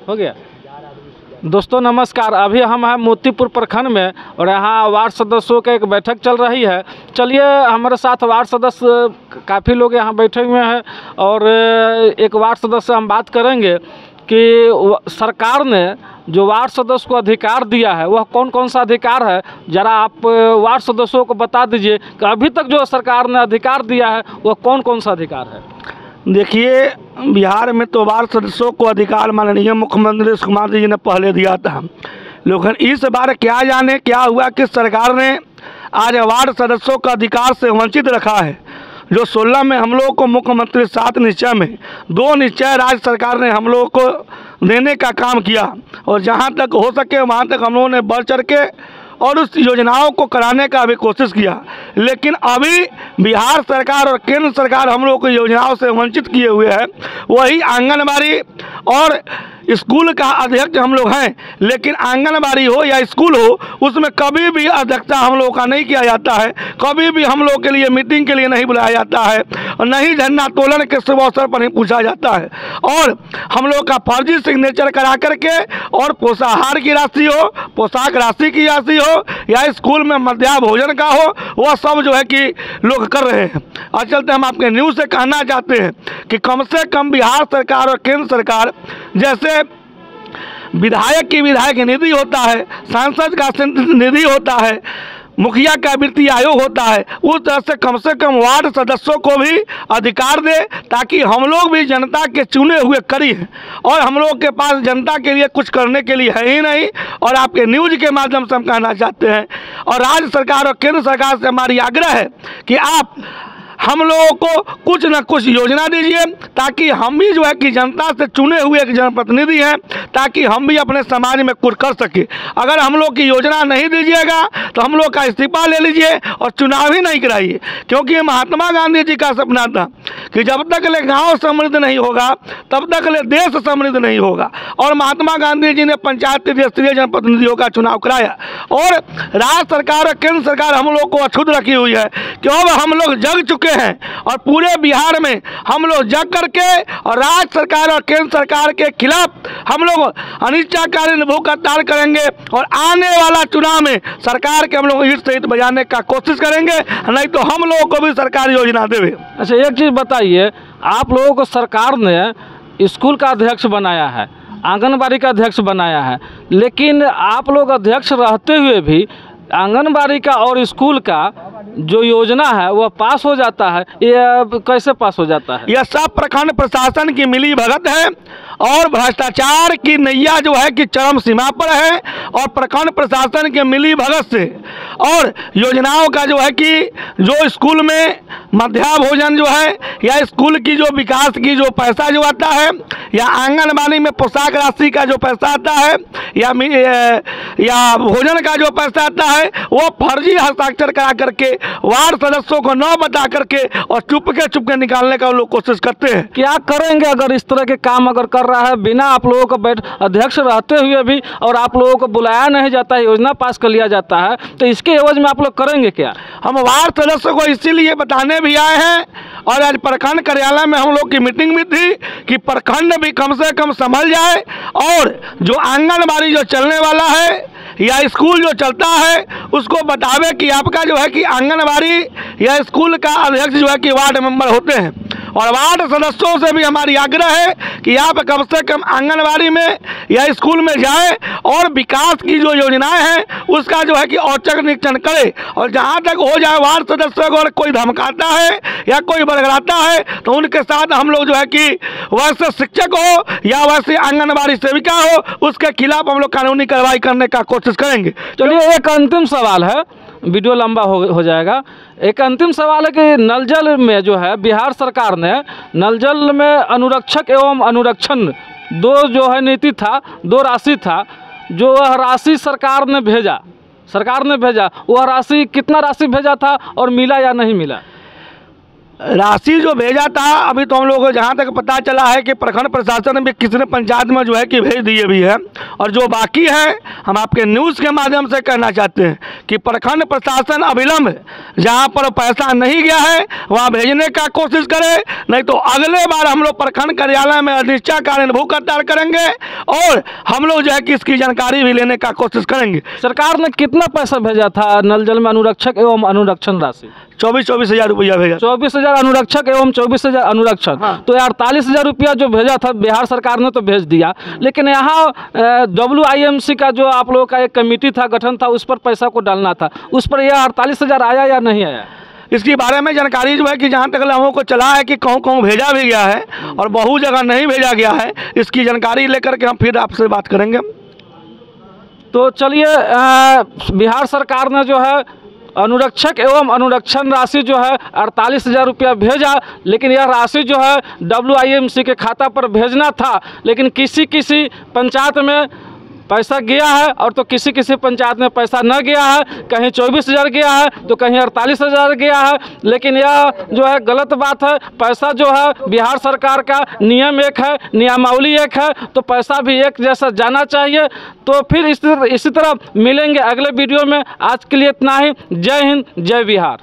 हो गया। दोस्तों नमस्कार, अभी हम हैं मोतीपुर प्रखंड में और यहाँ वार्ड सदस्यों का एक बैठक चल रही है। चलिए हमारे साथ वार्ड सदस्य काफ़ी लोग यहाँ बैठे हुए हैं और एक वार्ड सदस्य से हम बात करेंगे कि सरकार ने जो वार्ड सदस्य को अधिकार दिया है वह कौन कौन सा अधिकार है, ज़रा आप वार्ड सदस्यों को बता दीजिए कि अभी तक जो सरकार ने अधिकार दिया है वह कौन कौन सा अधिकार है। देखिए, बिहार में तो वार्ड सदस्यों को अधिकार माननीय मुख्यमंत्री नीतीश कुमार जी ने पहले दिया था, लेकिन इस बार क्या जाने क्या हुआ कि सरकार ने आज वार्ड सदस्यों का अधिकार से वंचित रखा है। जो 16 में हम लोग को मुख्यमंत्री 7 निश्चय में 2 निश्चय राज्य सरकार ने हम लोग को देने का काम किया और जहाँ तक हो सके वहाँ तक हम लोगों ने बढ़ चढ़ के और उस योजनाओं को कराने का भी कोशिश किया, लेकिन अभी बिहार सरकार और केंद्र सरकार हम लोग को योजनाओं से वंचित किए हुए है। वही आंगनबाड़ी और स्कूल का अध्यक्ष हम लोग हैं, लेकिन आंगनबाड़ी हो या स्कूल हो उसमें कभी भी अध्यक्षता हम लोग का नहीं किया जाता है, कभी भी हम लोग के लिए मीटिंग के लिए नहीं बुलाया जाता है और नहीं झंडा तोलन के शुभ अवसर पर नहीं पूछा जाता है और हम लोग का फर्जी सिग्नेचर करा करके और पोषाहार की राशि हो, पोशाक राशि की राशि हो या स्कूल में मध्याह्न भोजन का हो, वह सब जो है कि लोग कर रहे हैं। और चलते हम आपके न्यूज़ से कहना चाहते हैं कि कम से कम बिहार सरकार और केंद्र सरकार जैसे विधायक की विधायक निधि होता है, सांसद का निधि होता है, मुखिया का वित्तीय आयोग होता है, उस तरह से कम वार्ड सदस्यों को भी अधिकार दे ताकि हम लोग भी जनता के चुने हुए करी हैं और हम लोग के पास जनता के लिए कुछ करने के लिए है ही नहीं। और आपके न्यूज़ के माध्यम से हम कहना चाहते हैं और राज्य सरकार और केंद्र सरकार से हमारी आग्रह है कि आप हम लोगों को कुछ न कुछ योजना दीजिए ताकि हम भी जो है कि जनता से चुने हुए एक जनप्रतिनिधि हैं, ताकि हम भी अपने समाज में कुछ कर सके। अगर हम लोग की योजना नहीं दीजिएगा तो हम लोग का इस्तीफा ले लीजिए और चुनाव ही नहीं कराइए, क्योंकि महात्मा गांधी जी का सपना था कि जब तक ले गाँव समृद्ध नहीं होगा तब तक ले देश समृद्ध नहीं होगा। और महात्मा गांधी जी ने पंचायती स्तरीय जनप्रतिनिधियों का चुनाव कराया और राज्य सरकार और केंद्र सरकार हम लोग को अछूत रखी हुई है कि अब हम लोग जग चुके हैं और पूरे बिहार में हम लोग जग करके और राज्य सरकार और केंद्र सरकार के खिलाफ हम लोग अनिश्चितकालीन भूख हड़ताल करेंगे और आने वाला चुनाव में सरकार के हम लोग ईंट सहित बजाने का कोशिश करेंगे, नहीं तो हम लोगों को भी सरकार योजना देवे। अच्छा, एक चीज़ बताइए, आप लोगों को सरकार ने स्कूल का अध्यक्ष बनाया है, आंगनबाड़ी का अध्यक्ष बनाया है, लेकिन आप लोग अध्यक्ष रहते हुए भी आंगनबाड़ी का और स्कूल का जो योजना है वह पास हो जाता है, ये कैसे पास हो जाता है? यह सब प्रखंड प्रशासन की मिली भगत है और भ्रष्टाचार की नैया जो है कि चरम सीमा पर है और प्रखंड प्रशासन के मिली भगत से और योजनाओं का जो है कि जो स्कूल में मध्याह्न भोजन जो है या स्कूल की जो विकास की जो पैसा जो आता है या आंगनबाड़ी में पोशाक राशि का जो पैसा आता है या भोजन का जो पैसा आता है वो फर्जी हस्ताक्षर करा करके वार्ड सदस्यों को न बता करके और चुपके निकालने का लोग कोशिश करते हैं। क्या करेंगे अगर इस तरह के काम अगर कर रहा है बिना आप लोगों को अध्यक्ष रहते हुए भी और आप लोगों को बुलाया नहीं जाता है, योजना पास कर लिया जाता है, तो इसके एवज में आप लोग करेंगे क्या? हम वार्ड सदस्यों को इसीलिए बताने भी आए हैं और आज प्रखंड कार्यालय में हम लोग की मीटिंग भी थी कि प्रखंड भी कम से कम संभल जाए और जो आंगनबाड़ी जो चलने वाला है या स्कूल जो चलता है उसको बतावे कि आपका जो है कि आंगनबाड़ी या स्कूल का अध्यक्ष जो है कि वार्ड मेंबर होते हैं। और वार्ड सदस्यों से भी हमारी आग्रह है कि आप कम से कम आंगनबाड़ी में या स्कूल में जाएं और विकास की जो योजनाएं हैं उसका जो है कि औचक निरीक्षण करें और जहां तक हो जाए वार्ड सदस्य को अगर कोई धमकाता है या कोई बरगलाता है तो उनके साथ हम लोग जो है कि वैसे शिक्षक हो या वैसे आंगनबाड़ी सेविका हो उसके खिलाफ हम लोग कानूनी कार्रवाई करने का कोशिश करेंगे। चलिए एक अंतिम सवाल है, वीडियो लंबा हो जाएगा। एक अंतिम सवाल है कि नल जल में जो है बिहार सरकार ने नल जल में अनुरक्षक एवं अनुरक्षण दो जो है नीति था, दो राशि था, जो वह राशि सरकार ने भेजा, वह राशि कितना राशि भेजा था और मिला या नहीं मिला? राशि जो भेजा था, अभी तो हम लोगों को जहाँ तक पता चला है कि प्रखंड प्रशासन भी किसी ने पंचायत में जो है कि भेज दिए भी है, और जो बाकी है हम आपके न्यूज़ के माध्यम से कहना चाहते हैं कि प्रखंड प्रशासन अविलंब जहाँ पर पैसा नहीं गया है वहाँ भेजने का कोशिश करे, नहीं तो अगले बार हम लोग प्रखंड कार्यालय में अनिश्चितकालीन भूख हड़ताल करेंगे और हम लोग जो है कि इसकी जानकारी भी लेने का कोशिश करेंगे। सरकार ने कितना पैसा भेजा था नल जल में अनुरक्षक एवं अनुरक्षण राशि? 24 हज़ार रुपया भेजा। 24,000 अनुरक्षक एवं 24,000 अनुरक्षण। हाँ। तो 48,000 रुपया जो भेजा था बिहार सरकार ने तो भेज दिया, लेकिन यहाँ WIMC का जो आप लोगों का एक कमेटी था, गठन था, उस पर पैसा को डालना था, उस पर यह 48,000 आया या नहीं आया? इसके बारे में जानकारी जो है कि जहाँ तक लोगों को चला है कि कहूँ कहूँ भेजा भी गया है और बहु जगह नहीं भेजा गया है, इसकी जानकारी लेकर के हम फिर आपसे बात करेंगे। तो चलिए, बिहार सरकार ने जो है अनुरक्षक एवं अनुरक्षण राशि जो है 48,000 रुपया भेजा, लेकिन यह राशि जो है WIMC के खाता पर भेजना था, लेकिन किसी किसी पंचायत में पैसा गया है और तो किसी किसी पंचायत में पैसा न गया है। कहीं 24,000 गया है तो कहीं 48,000 गया है, लेकिन यह जो है गलत बात है। पैसा जो है बिहार सरकार का नियम एक है, नियमावली एक है, तो पैसा भी एक जैसा जाना चाहिए। तो फिर इसी तरह मिलेंगे अगले वीडियो में। आज के लिए इतना ही। जय हिंद, जय बिहार।